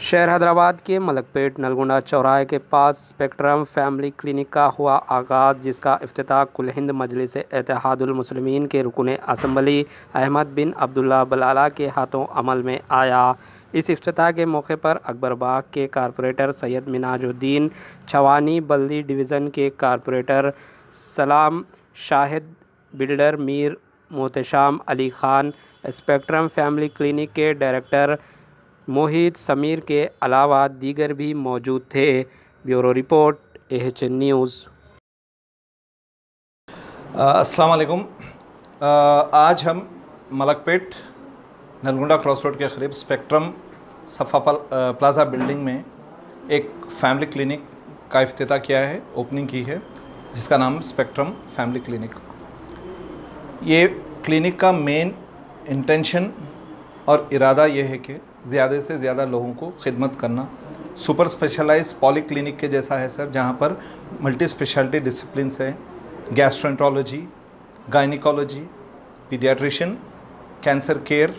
शहर हैदराबाद के मलकपेट नलगुंडा चौराहे के पास स्पेक्ट्रम फैमिली क्लिनिक का हुआ आगाज़, जिसका इफ्तिताह कुल हिंद मजलिस इत्तेहादुल मुस्लिमीन के रुकन असम्बली अहमद बिन अब्दुल्ला बलाला के हाथों अमल में आया। इस इफ्तिताह के मौके पर अकबरबाग के कारपोरेटर सैयद मिनाजुद्दीन, छवानी बल्दी डिवीज़न के corporator Salam Shahid, builder Mir Mohtasham Ali Khan, spectrum family clinic के डायरेक्टर मोहित समीर के अलावा दीगर भी मौजूद थे। Bureau report, AHN news. अस्सलाम वालेकुम। आज हम मलकपेट नलगुंडा क्रॉस रोड के करीब स्पेक्ट्रम सफ़ा प्लाज़ा बिल्डिंग में एक फैमिली क्लिनिक का इफ्तिताह किया है, ओपनिंग की है, जिसका नाम स्पेक्ट्रम फैमिली क्लिनिक। ये क्लिनिक का मेन इंटेंशन और इरादा ये है कि ज़्यादा से ज़्यादा लोगों को खिदमत करना। सुपर स्पेशलाइज्ड पॉली क्लिनिक के जैसा है सर, जहाँ पर मल्टी स्पेशलिटी डिसिप्लिन्स हैं, gastroenterology, gynaecology, paediatrician, cancer care,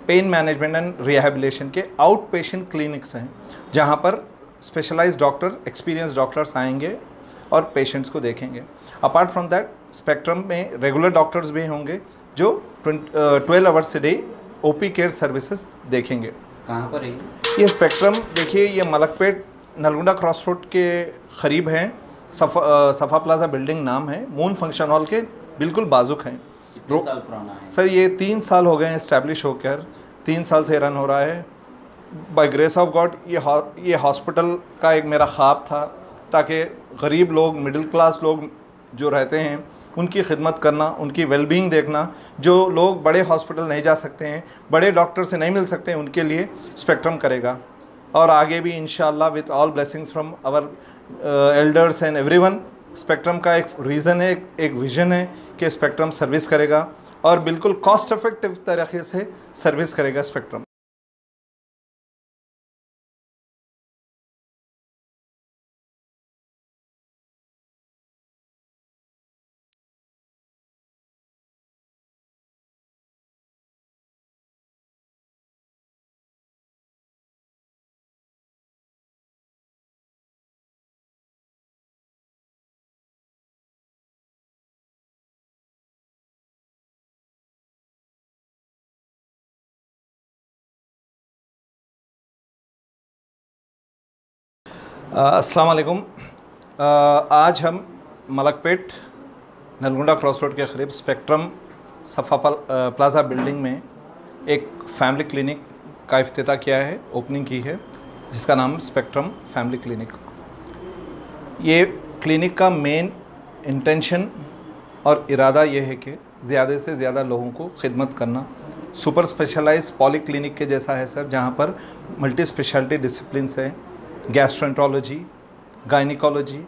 pain management and rehabilitation के आउट पेशेंट क्लिनिक्स हैं, जहाँ पर स्पेशलाइज्ड डॉक्टर, एक्सपीरियंस डॉक्टर्स आएंगे और पेशेंट्स को देखेंगे। अपार्ट फ्रॉम दैट, स्पेक्ट्रम में रेगुलर डॉक्टर्स भी होंगे जो 12 hours day OP care services देखेंगे। कहाँ पर है ये स्पेक्ट्रम? देखिए, ये मलकपेट नलगुंडा क्रॉस रोड के करीब हैं। सफ़ा प्लाज़ा बिल्डिंग नाम है। मून फंक्शन हॉल के बिल्कुल बाजुक हैं। कितने साल पुराना है सर? ये 3 साल हो गए हैं इस्टेब्लिश होकर, 3 साल से रन हो रहा है। बाय ग्रेस ऑफ गॉड ये हॉस्पिटल का एक मेरा ख्वाब था, ताकि गरीब लोग, मिडिल क्लास लोग जो रहते हैं, उनकी खिदमत करना, उनकी वेलबींग देखना। जो लोग बड़े हॉस्पिटल नहीं जा सकते हैं, बड़े डॉक्टर से नहीं मिल सकते हैं, उनके लिए स्पेक्ट्रम करेगा। और आगे भी इंशाअल्लाह with all blessings from our elders and everyone, spectrum का एक रीज़न है, एक विज़न है कि स्पेक्ट्रम सर्विस करेगा और बिल्कुल कॉस्ट इफेक्टिव तरीके से सर्विस करेगा स्पेक्ट्रम। अस्सलाम वालेकुम। आज हम मलकपेट नलगुंडा क्रॉस रोड के करीब स्पेक्ट्रम सफ़ा प्लाज़ा बिल्डिंग में एक फैमिली क्लिनिक का इफ्तिताह किया है, ओपनिंग की है, जिसका नाम स्पेक्ट्रम फैमिली क्लिनिक। ये क्लिनिक का मेन इंटेंशन और इरादा ये है कि ज़्यादा से ज़्यादा लोगों को खिदमत करना। सुपर स्पेशलाइज्ड पॉली क्लिनिक के जैसा है सर, जहाँ पर मल्टी स्पेशलिटी डिसिप्लिन्स हैं, gastroenterology, gynaecology,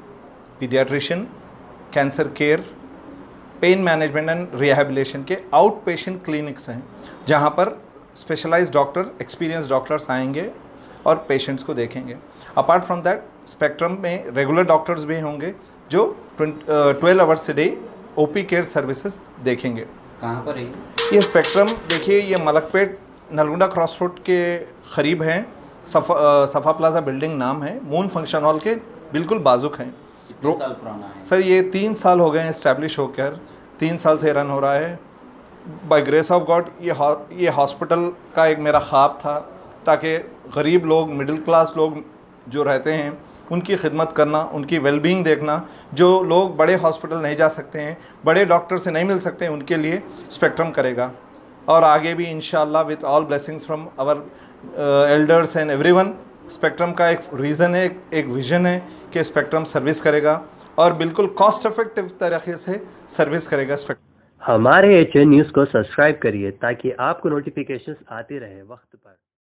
paediatrician, cancer care, pain management and rehabilitation के आउट पेशेंट क्लिनिक्स हैं, जहाँ पर स्पेशलाइज्ड डॉक्टर, एक्सपीरियंस डॉक्टर्स आएंगे और पेशेंट्स को देखेंगे। अपार्ट फ्रॉम दैट, स्पेक्ट्रम में रेगुलर डॉक्टर्स भी होंगे जो 12 hours day OP care services देखेंगे। कहाँ पर है ये स्पेक्ट्रम? देखिए, ये मलकपेट नलगुंडा क्रॉस रोड के करीब हैं। सफ़ा प्लाज़ा बिल्डिंग नाम है। मून फंक्शन हॉल के बिल्कुल बाजुक हैं। कितने साल पुराना है सर? ये 3 साल हो गए हैं इस्टेब्लिश होकर, 3 साल से रन हो रहा है। बाय ग्रेस ऑफ गॉड ये हॉस्पिटल का एक मेरा ख्वाब था, ताकि गरीब लोग, मिडिल क्लास लोग जो रहते हैं, उनकी खिदमत करना, उनकी वेलबींग देखना। जो लोग बड़े हॉस्पिटल नहीं जा सकते हैं, बड़े डॉक्टर से नहीं मिल सकते हैं, उनके लिए स्पेक्ट्रम करेगा। और आगे भी इंशाअल्लाह with all blessings from our elders and everyone, spectrum का एक रीज़न है, एक विज़न है कि स्पेक्ट्रम सर्विस करेगा और बिल्कुल कॉस्ट इफेक्टिव तरीके से सर्विस करेगा स्पेक्ट्रम। हमारे AHN न्यूज़ को सब्सक्राइब करिए ताकि आपको नोटिफिकेशंस आते रहे वक्त पर।